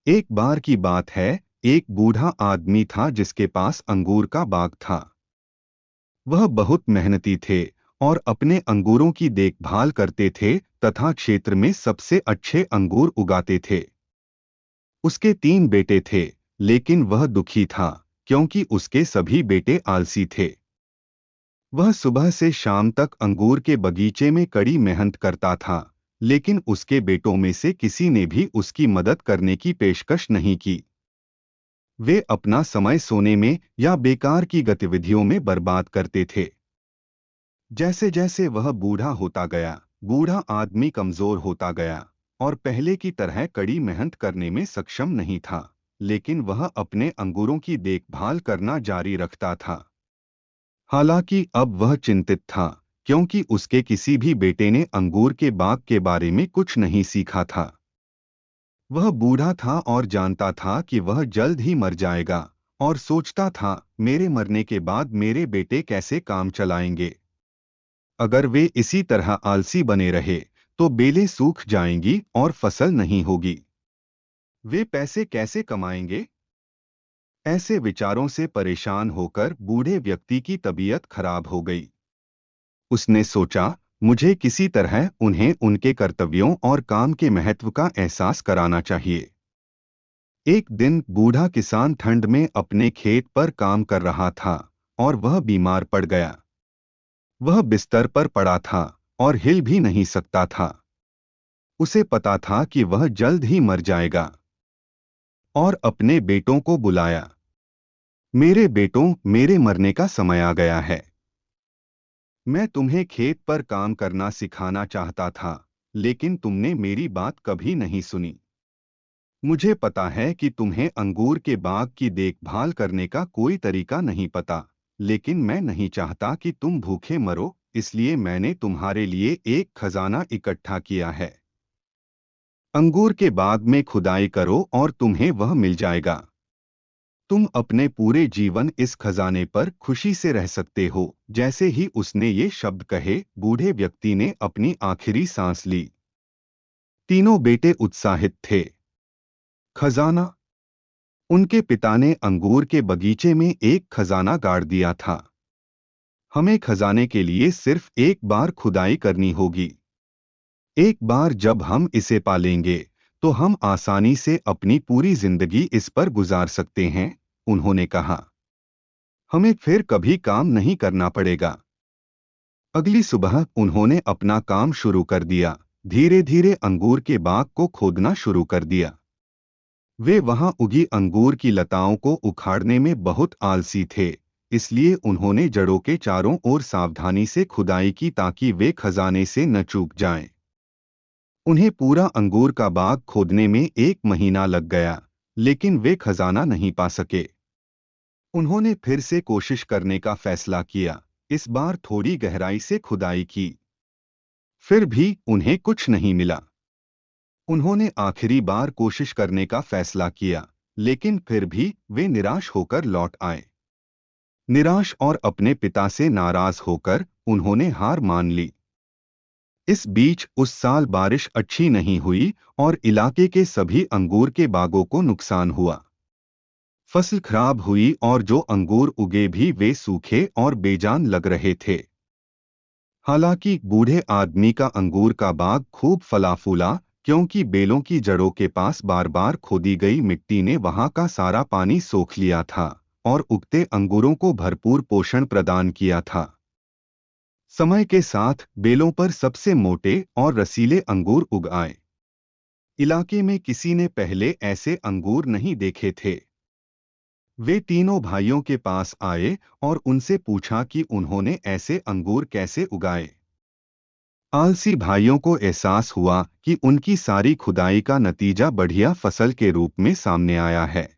एक बार की बात है। एक बूढ़ा आदमी था जिसके पास अंगूर का बाग था। वह बहुत मेहनती थे और अपने अंगूरों की देखभाल करते थे तथा क्षेत्र में सबसे अच्छे अंगूर उगाते थे। उसके 3 बेटे थे, लेकिन वह दुखी था क्योंकि उसके सभी बेटे आलसी थे। वह सुबह से शाम तक अंगूर के बगीचे में कड़ी मेहनत करता था, लेकिन उसके बेटों में से किसी ने भी उसकी मदद करने की पेशकश नहीं की। वे अपना समय सोने में या बेकार की गतिविधियों में बर्बाद करते थे। जैसे जैसे वह बूढ़ा होता गया, बूढ़ा आदमी कमजोर होता गया और पहले की तरह कड़ी मेहनत करने में सक्षम नहीं था, लेकिन वह अपने अंगूरों की देखभाल करना जारी रखता था। हालांकि अब वह चिंतित था, क्योंकि उसके किसी भी बेटे ने अंगूर के बाग के बारे में कुछ नहीं सीखा था। वह बूढ़ा था और जानता था कि वह जल्द ही मर जाएगा, और सोचता था, मेरे मरने के बाद मेरे बेटे कैसे काम चलाएंगे। अगर वे इसी तरह आलसी बने रहे तो बेलें सूख जाएंगी और फसल नहीं होगी। वे पैसे कैसे कमाएंगे? ऐसे विचारों से परेशान होकर बूढ़े व्यक्ति की तबीयत खराब हो गई। उसने सोचा, मुझे किसी तरह उन्हें उनके कर्तव्यों और काम के महत्व का एहसास कराना चाहिए। एक दिन बूढ़ा किसान ठंड में अपने खेत पर काम कर रहा था और वह बीमार पड़ गया। वह बिस्तर पर पड़ा था और हिल भी नहीं सकता था। उसे पता था कि वह जल्द ही मर जाएगा और अपने बेटों को बुलाया। मेरे बेटों, मेरे मरने का समय आ गया है। मैं तुम्हें खेत पर काम करना सिखाना चाहता था, लेकिन तुमने मेरी बात कभी नहीं सुनी। मुझे पता है कि तुम्हें अंगूर के बाग की देखभाल करने का कोई तरीका नहीं पता, लेकिन मैं नहीं चाहता कि तुम भूखे मरो, इसलिए मैंने तुम्हारे लिए एक खजाना इकट्ठा किया है। अंगूर के बाग में खुदाई करो और तुम्हें वह मिल जाएगा। तुम अपने पूरे जीवन इस खजाने पर खुशी से रह सकते हो। जैसे ही उसने ये शब्द कहे, बूढ़े व्यक्ति ने अपनी आखिरी सांस ली। तीनों बेटे उत्साहित थे। खजाना। उनके पिता ने अंगूर के बगीचे में एक खजाना गाड़ दिया था। हमें खजाने के लिए सिर्फ एक बार खुदाई करनी होगी। एक बार जब हम इसे पालेंगे तो हम आसानी से अपनी पूरी जिंदगी इस पर गुजार सकते हैं, उन्होंने कहा। हमें फिर कभी काम नहीं करना पड़ेगा। अगली सुबह उन्होंने अपना काम शुरू कर दिया। धीरे धीरे अंगूर के बाग को खोदना शुरू कर दिया। वे वहां उगी अंगूर की लताओं को उखाड़ने में बहुत आलसी थे, इसलिए उन्होंने जड़ों के चारों ओर सावधानी से खुदाई की ताकि वे खजाने से न चूक जाएं। उन्हें पूरा अंगूर का बाग खोदने में 1 महीना लग गया, लेकिन वे खजाना नहीं पा सके। उन्होंने फिर से कोशिश करने का फैसला किया। इस बार थोड़ी गहराई से खुदाई की। फिर भी उन्हें कुछ नहीं मिला। उन्होंने आखिरी बार कोशिश करने का फैसला किया, लेकिन फिर भी वे निराश होकर लौट आए। निराश और अपने पिता से नाराज होकर उन्होंने हार मान ली। इस बीच उस साल बारिश अच्छी नहीं हुई और इलाके के सभी अंगूर के बागों को नुकसान हुआ। फसल खराब हुई और जो अंगूर उगे भी वे सूखे और बेजान लग रहे थे। हालांकि बूढ़े आदमी का अंगूर का बाग खूब फला फूला, क्योंकि बेलों की जड़ों के पास बार बार खोदी गई मिट्टी ने वहां का सारा पानी सोख लिया था और उगते अंगूरों को भरपूर पोषण प्रदान किया था। समय के साथ बेलों पर सबसे मोटे और रसीले अंगूर उग आए। इलाके में किसी ने पहले ऐसे अंगूर नहीं देखे थे। वे तीनों भाइयों के पास आए और उनसे पूछा कि उन्होंने ऐसे अंगूर कैसे उगाए। आलसी भाइयों को एहसास हुआ कि उनकी सारी खुदाई का नतीजा बढ़िया फसल के रूप में सामने आया है।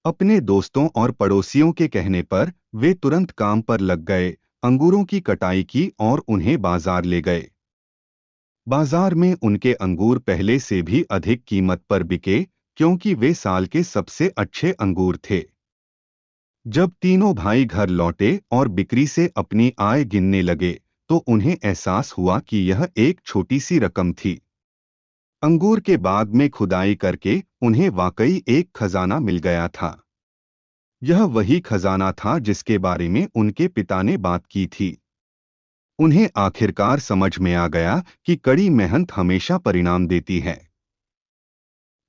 अपने दोस्तों और पड़ोसियों के कहने पर वे तुरंत काम पर लग गए, अंगूरों की कटाई की और उन्हें बाजार ले गए। बाजार में उनके अंगूर पहले से भी अधिक कीमत पर बिके, क्योंकि वे साल के सबसे अच्छे अंगूर थे। जब तीनों भाई घर लौटे और बिक्री से अपनी आय गिनने लगे, तो उन्हें एहसास हुआ कि यह एक छोटी सी रकम थी। अंगूर के बाग में खुदाई करके उन्हें वाकई एक खजाना मिल गया था। यह वही खजाना था जिसके बारे में उनके पिता ने बात की थी। उन्हें आखिरकार समझ में आ गया कि कड़ी मेहनत हमेशा परिणाम देती है।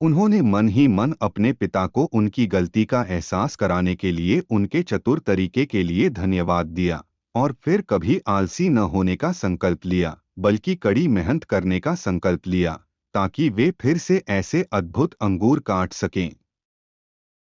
उन्होंने मन ही मन अपने पिता को उनकी गलती का एहसास कराने के लिए उनके चतुर तरीके के लिए धन्यवाद दिया और फिर कभी आलसी न होने का संकल्प लिया, बल्कि कड़ी मेहनत करने का संकल्प लिया, ताकि वे फिर से ऐसे अद्भुत अंगूर काट सकें